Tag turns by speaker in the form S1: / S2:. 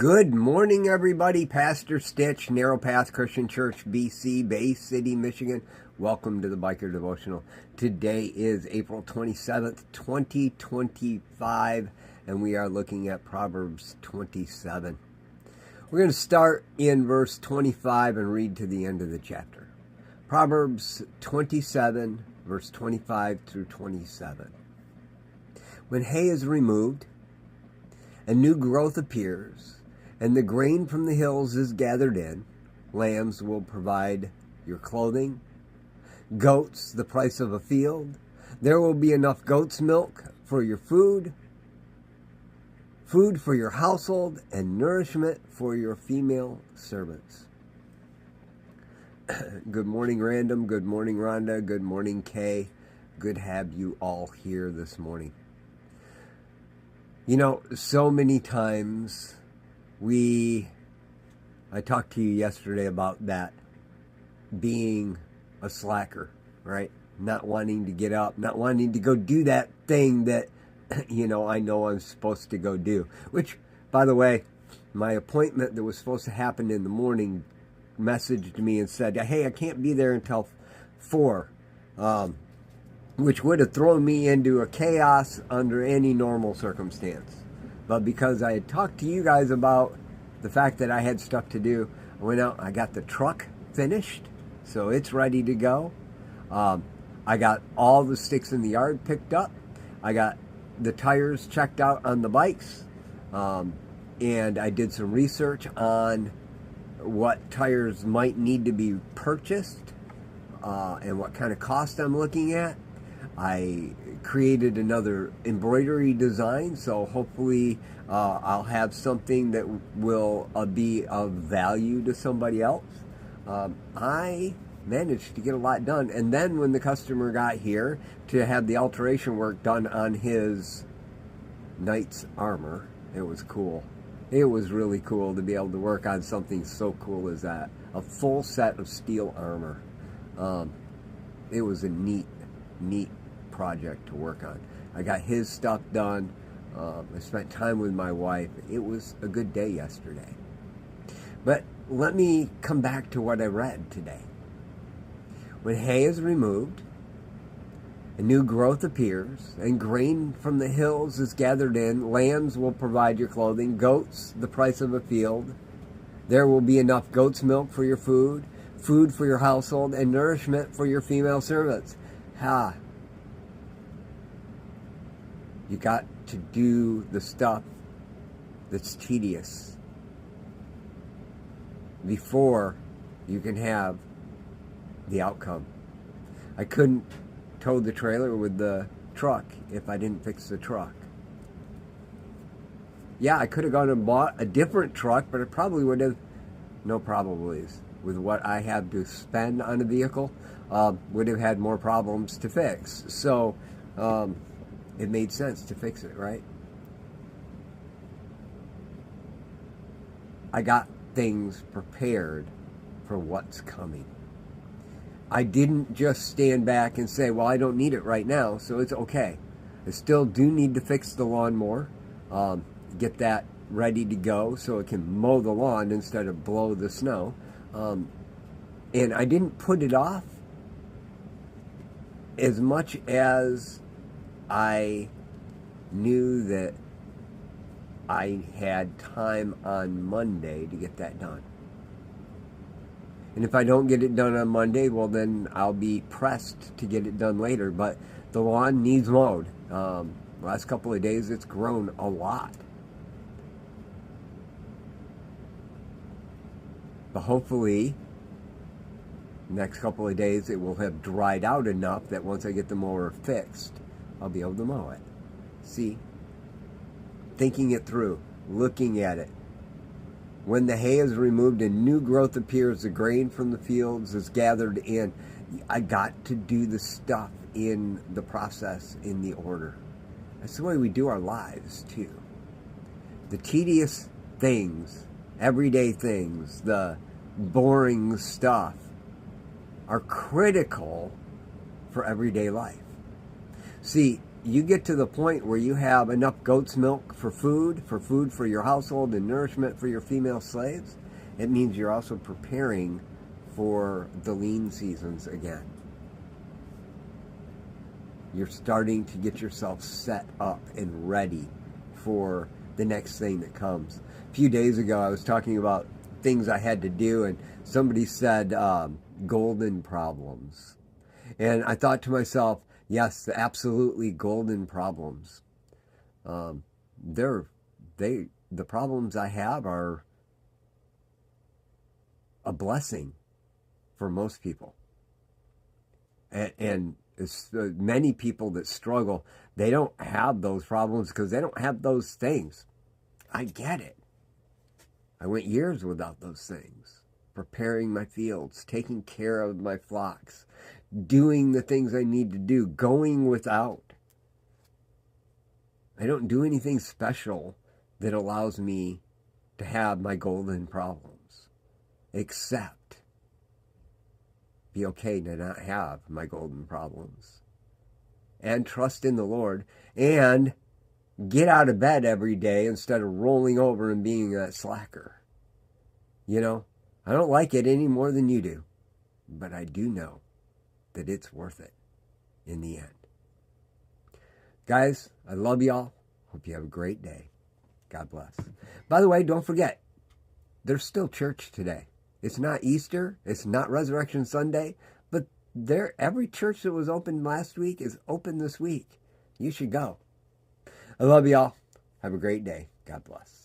S1: Good morning, everybody. Pastor Stitch, Narrow Path Christian Church, BC, Bay City, Michigan. Welcome to the Biker Devotional. Today is April 27th, 2025, and we are looking at Proverbs 27. We're going to start in verse 25 and read to the end of the chapter. Proverbs 27, verse 25 through 27. When hay is removed, and new growth appears, and the grain from the hills is gathered in, lambs will provide your clothing, goats the price of a field. There will be enough goat's milk for your food for your household, and nourishment for your female servants. Good morning, Random. Good morning, Rhonda. Good morning, Kay. Good to have you all here this morning. You know, so many times I talked to you yesterday about that being a slacker, right? Not wanting to get up, not wanting to go do that thing that, I know I'm supposed to go do. Which, by the way, my appointment that was supposed to happen in the morning messaged me and said, hey, I can't be there until 4. Which would have thrown me into a chaos under any normal circumstance. But because I had talked to you guys about the fact that I had stuff to do, I went out, I got the truck finished, so it's ready to go. I got all the sticks in the yard picked up. I got the tires checked out on the bikes. And I did some research on what tires might need to be purchased and what kind of cost I'm looking at. I created another embroidery design, so hopefully I'll have something that will be of value to somebody else. I managed to get a lot done, and then when the customer got here to have the alteration work done on his knight's armor, it was cool. It was really cool to be able to work on something so cool as that. A full set of steel armor. It was a neat project to work on. I got his stuff done. I spent time with my wife. It was a good day yesterday. But let me come back to what I read today. When hay is removed, a new growth appears, and grain from the hills is gathered in, lambs will provide your clothing, goats the price of a field. There will be enough goat's milk for your food for your household, and nourishment for your female servants. You got to do the stuff that's tedious before you can have the outcome. I couldn't tow the trailer with the truck if I didn't fix the truck. Yeah, I could have gone and bought a different truck, but it probably would have, no probablys, with what I have to spend on a vehicle, would have had more problems to fix. So, it made sense to fix it, right? I got things prepared for what's coming. I didn't just stand back and say, well, I don't need it right now, so it's okay. I still do need to fix the lawnmower, get that ready to go so it can mow the lawn instead of blow the snow. And I didn't put it off as much as I knew that I had time on Monday to get that done. And if I don't get it done on Monday, well, then I'll be pressed to get it done later. But the lawn needs mowed. Last couple of days, it's grown a lot. But hopefully, next couple of days, it will have dried out enough that once I get the mower fixed, I'll be able to mow it. See? Thinking it through. Looking at it. When the hay is removed and new growth appears, the grain from the fields is gathered in. I got to do the stuff in the process, in the order. That's the way we do our lives, too. The tedious things, everyday things, the boring stuff, are critical for everyday life. See, you get to the point where you have enough goat's milk for food for your household, and nourishment for your female slaves, it means you're also preparing for the lean seasons again. You're starting to get yourself set up and ready for the next thing that comes. A few days ago, I was talking about things I had to do, and somebody said golden problems. And I thought to myself, yes, absolutely golden problems. The problems I have are a blessing for most people. And many people that struggle, they don't have those problems because they don't have those things. I get it. I went years without those things, preparing my fields, taking care of my flocks, doing the things I need to do, going without. I don't do anything special that allows me to have my golden problems, except be okay to not have my golden problems, and trust in the Lord, and get out of bed every day instead of rolling over and being that slacker. You know, I don't like it any more than you do, but I do know that it's worth it in the end. Guys, I love y'all. Hope you have a great day. God bless. By the way, don't forget, there's still church today. It's not Easter. It's not Resurrection Sunday. But every church that was open last week is open this week. You should go. I love y'all. Have a great day. God bless.